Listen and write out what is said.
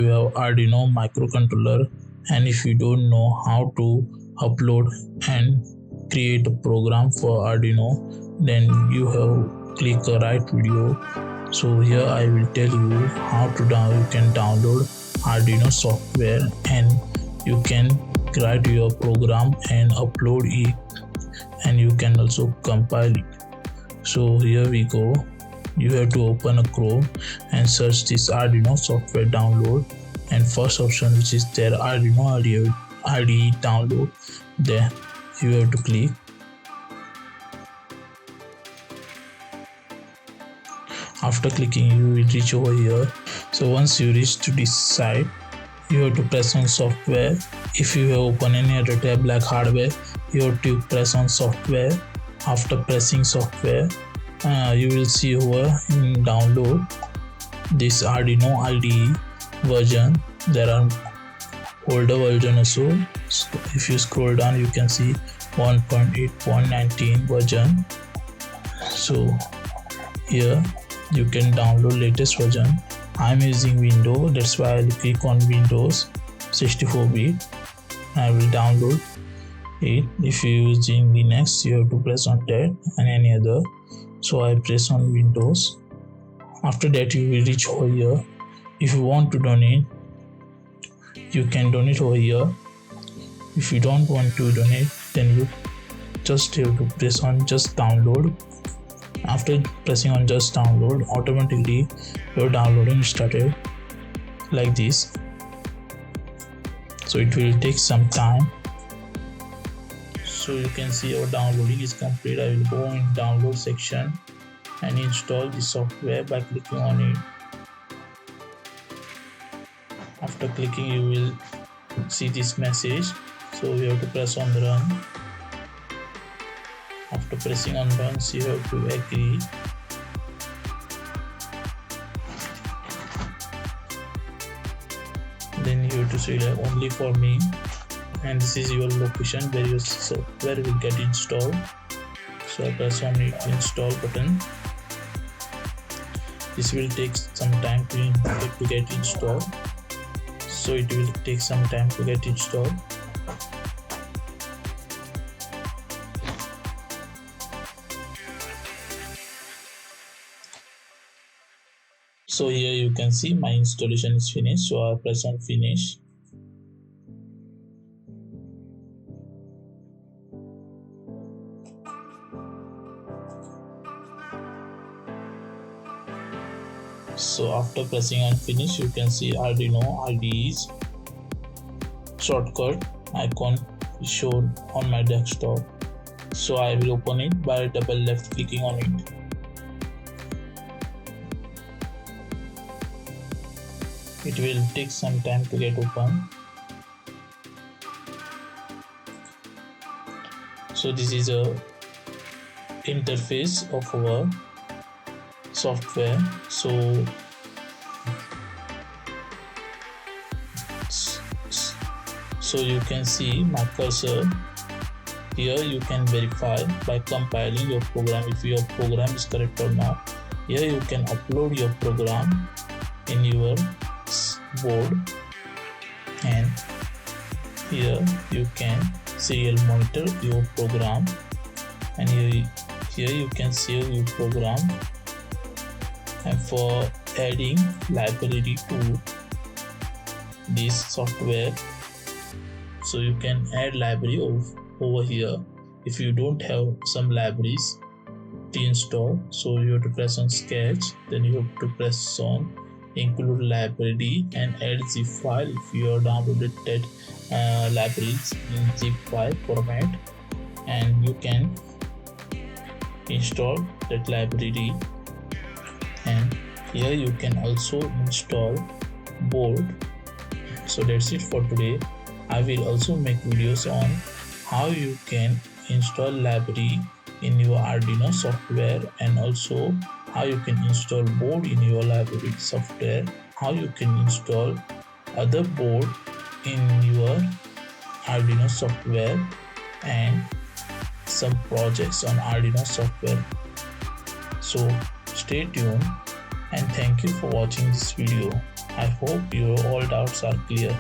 you have Arduino microcontroller, and if you don't know how to upload and create a program for Arduino, then you have click the right video. So here I will tell you how to you can download Arduino software and you can write your program and upload it, and you can also compile it. So here we go. You have to open a Chrome and search this Arduino software download, and first option which is there, Arduino IDE download, there you have to click. After clicking, you will reach over here. So once you reach to this site, you have to press on software. If you have opened any other tab like hardware, you have to press on software. After pressing software, you will see over in download this Arduino IDE version. There are older version also. So if you scroll down, you can see 1.8.19 version. So here you can download latest version. I'm using Windows, that's why I'll click on Windows 64-bit. I will download it. If you're using Linux, you have to press on tab and any other. So I press on Windows. After that, you will reach over here. If you want to donate, you can donate over here. If you don't want to donate, then you just have to press on just download. After pressing on just download, automatically your downloading started like this. So it will take some time. So you can see our downloading is complete. I will go in download section and install the software by clicking on it. After clicking, you will see this message. So you have to press on run. After pressing on run, you have to agree. Then you have to select only for me, and this is your location where your software will get installed. So I press on the install button. This will take some time to get installed. So it will take some time to get installed. So here you can see my installation is finished. So I press on finish. So after pressing on finish, you can see Arduino IDE's shortcut icon is shown on my desktop. So I will open it by double left clicking on it. It will take some time to get open. So this is a interface of our software. So you can see my cursor. Here you can verify by compiling your program if your program is correct or not. Here you can upload your program in your board, and here you can serial monitor your program, and here you can save your program. And for adding library to this software, so you can add library over here. If you don't have some libraries to install, so you have to press on sketch, then you have to press on include library and add zip file if you have downloaded that libraries in zip file format, and you can install that library. And here you can also install board. So that's it for today. I will also make videos on how you can install library in your Arduino software, and also how you can install board in your library software, how you can install other board in your Arduino software, and some projects on Arduino software. So stay tuned and thank you for watching this video. I hope your all doubts are clear.